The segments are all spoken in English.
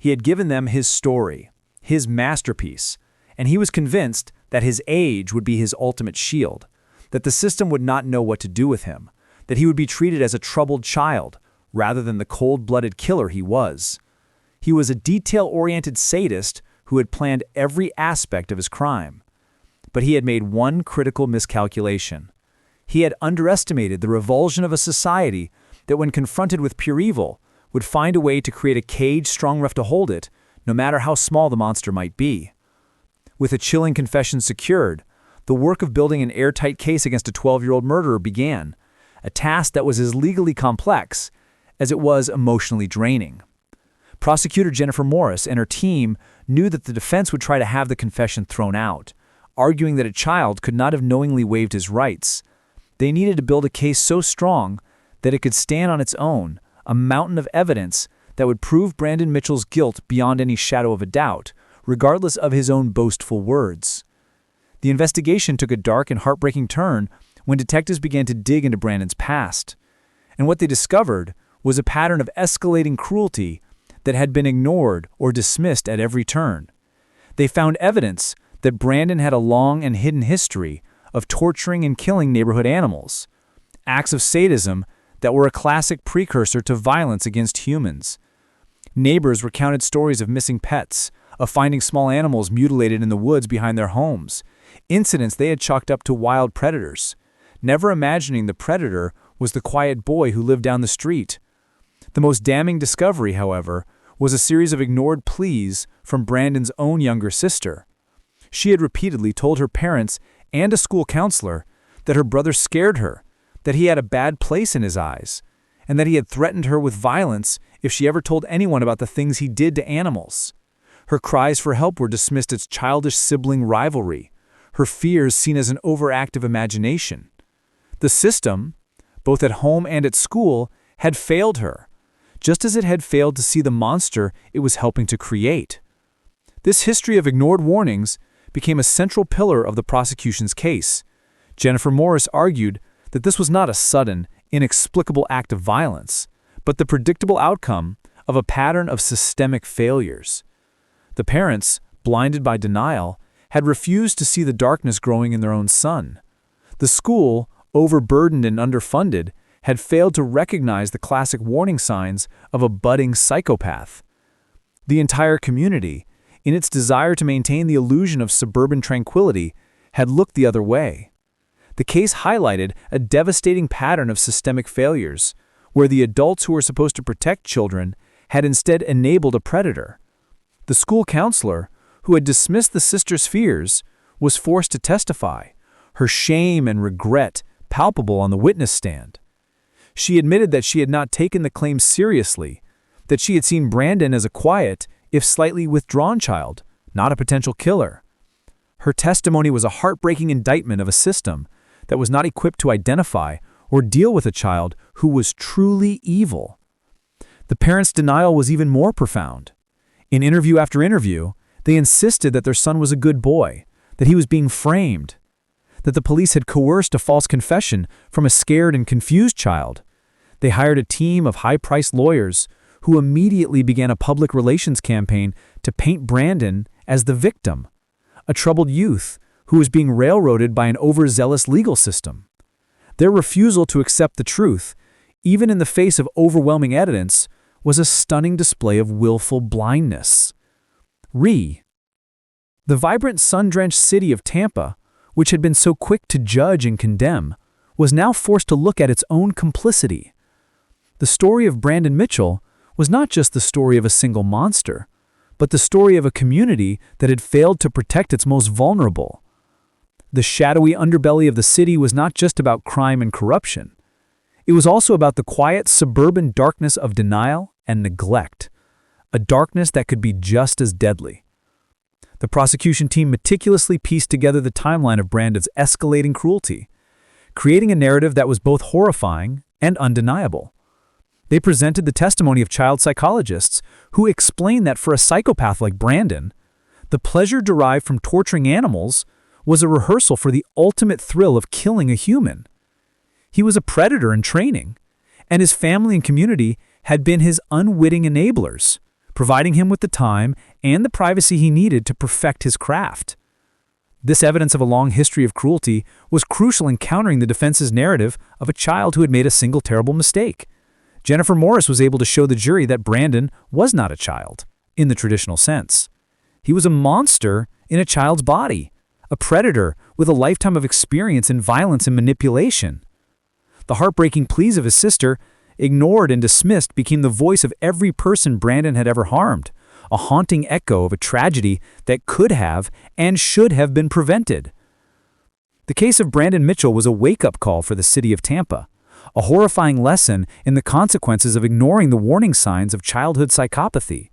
He had given them his story, his masterpiece, and he was convinced that his age would be his ultimate shield, that the system would not know what to do with him, that he would be treated as a troubled child rather than the cold-blooded killer he was. He was a detail-oriented sadist who had planned every aspect of his crime. But he had made one critical miscalculation. He had underestimated the revulsion of a society that, when confronted with pure evil, would find a way to create a cage strong enough to hold it, no matter how small the monster might be. With a chilling confession secured, the work of building an airtight case against a 12-year-old murderer began, a task that was as legally complex as it was emotionally draining. Prosecutor Jennifer Morris and her team knew that the defense would try to have the confession thrown out, arguing that a child could not have knowingly waived his rights. They needed to build a case so strong that it could stand on its own, a mountain of evidence that would prove Brandon Mitchell's guilt beyond any shadow of a doubt, regardless of his own boastful words. The investigation took a dark and heartbreaking turn when detectives began to dig into Brandon's past. And what they discovered was a pattern of escalating cruelty that had been ignored or dismissed at every turn. They found evidence that Brandon had a long and hidden history of torturing and killing neighborhood animals, acts of sadism that were a classic precursor to violence against humans. Neighbors recounted stories of missing pets, of finding small animals mutilated in the woods behind their homes, incidents they had chalked up to wild predators, never imagining the predator was the quiet boy who lived down the street. The most damning discovery, however, was a series of ignored pleas from Brandon's own younger sister. She had repeatedly told her parents and a school counselor that her brother scared her, that he had a bad place in his eyes, and that he had threatened her with violence if she ever told anyone about the things he did to animals. Her cries for help were dismissed as childish sibling rivalry, her fears seen as an overactive imagination. The system, both at home and at school, had failed her, just as it had failed to see the monster it was helping to create. This history of ignored warnings became a central pillar of the prosecution's case. Jennifer Morris argued that this was not a sudden, inexplicable act of violence, but the predictable outcome of a pattern of systemic failures. The parents, blinded by denial, had refused to see the darkness growing in their own son. The school, overburdened and underfunded, had failed to recognize the classic warning signs of a budding psychopath. The entire community, in its desire to maintain the illusion of suburban tranquility, had looked the other way. The case highlighted a devastating pattern of systemic failures, where the adults who were supposed to protect children had instead enabled a predator. The school counselor, who had dismissed the sister's fears, was forced to testify, her shame and regret palpable on the witness stand. She admitted that she had not taken the claims seriously, that she had seen Brandon as a quiet, if slightly withdrawn child, not a potential killer. Her testimony was a heartbreaking indictment of a system that was not equipped to identify or deal with a child who was truly evil. The parents' denial was even more profound. In interview after interview, they insisted that their son was a good boy, that he was being framed, that the police had coerced a false confession from a scared and confused child. They hired a team of high-priced lawyers who immediately began a public relations campaign to paint Brandon as the victim, a troubled youth who was being railroaded by an overzealous legal system. Their refusal to accept the truth, even in the face of overwhelming evidence, was a stunning display of willful blindness. The vibrant sun-drenched city of Tampa, which had been so quick to judge and condemn, was now forced to look at its own complicity. The story of Brandon Mitchell was not just the story of a single monster, but the story of a community that had failed to protect its most vulnerable. The shadowy underbelly of the city was not just about crime and corruption. It was also about the quiet suburban darkness of denial and neglect, a darkness that could be just as deadly. The prosecution team meticulously pieced together the timeline of Brandon's escalating cruelty, creating a narrative that was both horrifying and undeniable. They presented the testimony of child psychologists who explained that for a psychopath like Brandon, the pleasure derived from torturing animals was a rehearsal for the ultimate thrill of killing a human. He was a predator in training, and his family and community had been his unwitting enablers, providing him with the time and the privacy he needed to perfect his craft. This evidence of a long history of cruelty was crucial in countering the defense's narrative of a child who had made a single terrible mistake. Jennifer Morris was able to show the jury that Brandon was not a child, in the traditional sense. He was a monster in a child's body, a predator with a lifetime of experience in violence and manipulation. The heartbreaking pleas of his sister, ignored and dismissed, became the voice of every person Brandon had ever harmed, a haunting echo of a tragedy that could have and should have been prevented. The case of Brandon Mitchell was a wake-up call for the city of Tampa, a horrifying lesson in the consequences of ignoring the warning signs of childhood psychopathy.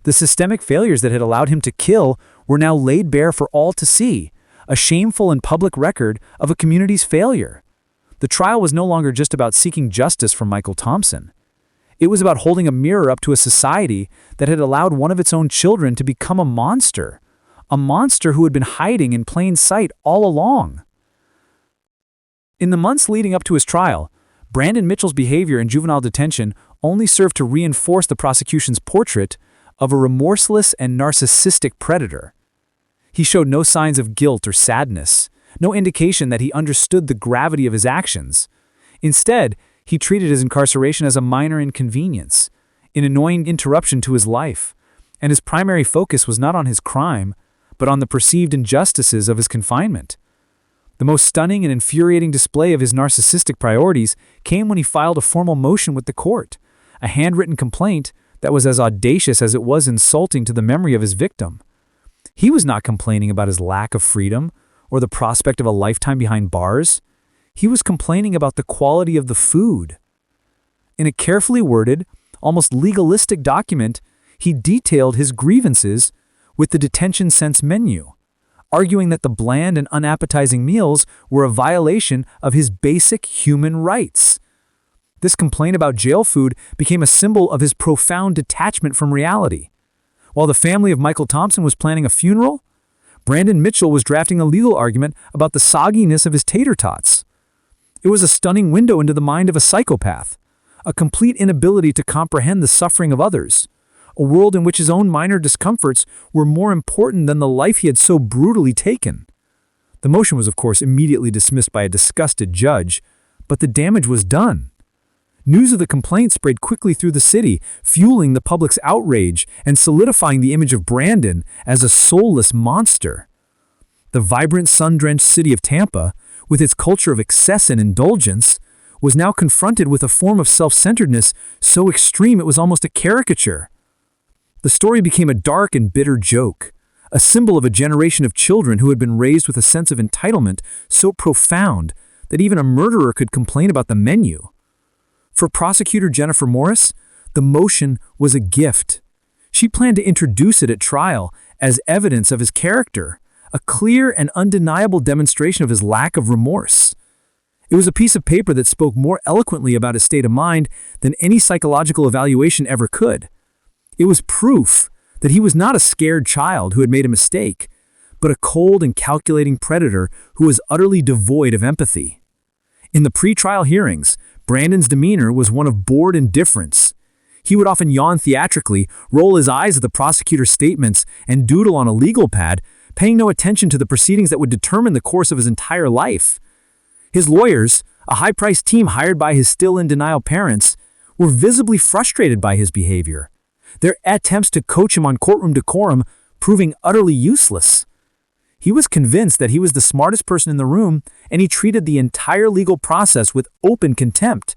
The systemic failures that had allowed him to kill were now laid bare for all to see, a shameful and public record of a community's failure. The trial was no longer just about seeking justice from Michael Thompson. It was about holding a mirror up to a society that had allowed one of its own children to become a monster who had been hiding in plain sight all along. In the months leading up to his trial, Brandon Mitchell's behavior in juvenile detention only served to reinforce the prosecution's portrait of a remorseless and narcissistic predator. He showed no signs of guilt or sadness, no indication that he understood the gravity of his actions. Instead, he treated his incarceration as a minor inconvenience, an annoying interruption to his life, and his primary focus was not on his crime, but on the perceived injustices of his confinement. The most stunning and infuriating display of his narcissistic priorities came when he filed a formal motion with the court, a handwritten complaint that was as audacious as it was insulting to the memory of his victim. He was not complaining about his lack of freedom or the prospect of a lifetime behind bars. He was complaining about the quality of the food. In a carefully worded, almost legalistic document, he detailed his grievances with the detention sense menu, arguing that the bland and unappetizing meals were a violation of his basic human rights. This complaint about jail food became a symbol of his profound detachment from reality. While the family of Michael Thompson was planning a funeral, Brandon Mitchell was drafting a legal argument about the sogginess of his tater tots. It was a stunning window into the mind of a psychopath, a complete inability to comprehend the suffering of others, a world in which his own minor discomforts were more important than the life he had so brutally taken. The motion was, of course, immediately dismissed by a disgusted judge, but the damage was done. News of the complaint spread quickly through the city, fueling the public's outrage and solidifying the image of Brandon as a soulless monster. The vibrant, sun-drenched city of Tampa, with its culture of excess and indulgence, was now confronted with a form of self-centeredness so extreme it was almost a caricature. The story became a dark and bitter joke, a symbol of a generation of children who had been raised with a sense of entitlement so profound that even a murderer could complain about the menu. For prosecutor Jennifer Morris, the motion was a gift. She planned to introduce it at trial as evidence of his character, a clear and undeniable demonstration of his lack of remorse. It was a piece of paper that spoke more eloquently about his state of mind than any psychological evaluation ever could. It was proof that he was not a scared child who had made a mistake, but a cold and calculating predator who was utterly devoid of empathy. In the pre-trial hearings, Brandon's demeanor was one of bored indifference. He would often yawn theatrically, roll his eyes at the prosecutor's statements, and doodle on a legal pad, paying no attention to the proceedings that would determine the course of his entire life. His lawyers, a high-priced team hired by his still-in-denial parents, were visibly frustrated by his behavior, their attempts to coach him on courtroom decorum proving utterly useless. He was convinced that he was the smartest person in the room, and he treated the entire legal process with open contempt.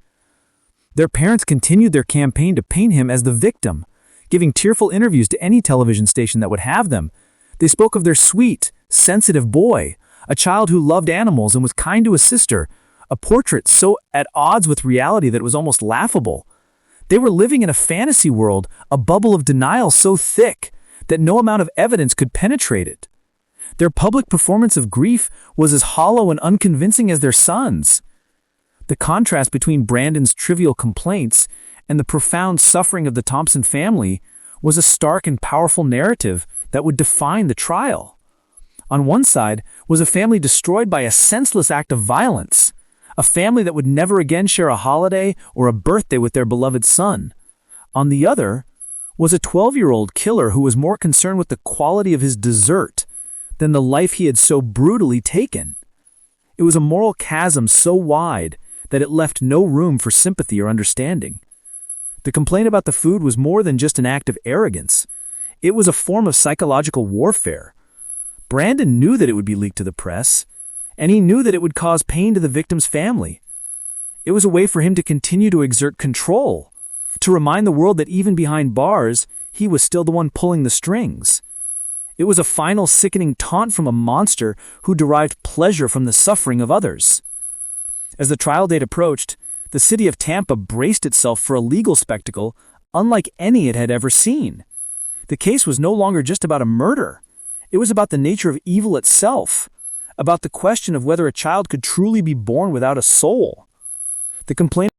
Their parents continued their campaign to paint him as the victim, giving tearful interviews to any television station that would have them. They spoke of their sweet, sensitive boy, a child who loved animals and was kind to his sister, a portrait so at odds with reality that it was almost laughable. They were living in a fantasy world, a bubble of denial so thick that no amount of evidence could penetrate it. Their public performance of grief was as hollow and unconvincing as their son's. The contrast between Brandon's trivial complaints and the profound suffering of the Thompson family was a stark and powerful narrative that would define the trial. On one side was a family destroyed by a senseless act of violence, a family that would never again share a holiday or a birthday with their beloved son. On the other was a 12-year-old killer who was more concerned with the quality of his dessert than the life he had so brutally taken. It was a moral chasm so wide that it left no room for sympathy or understanding. The complaint about the food was more than just an act of arrogance. It was a form of psychological warfare. Brandon knew that it would be leaked to the press, and he knew that it would cause pain to the victim's family. It was a way for him to continue to exert control, to remind the world that even behind bars, he was still the one pulling the strings. It was a final sickening taunt from a monster who derived pleasure from the suffering of others. As the trial date approached, the city of Tampa braced itself for a legal spectacle unlike any it had ever seen. The case was no longer just about a murder. It was about the nature of evil itself, about the question of whether a child could truly be born without a soul. The complaint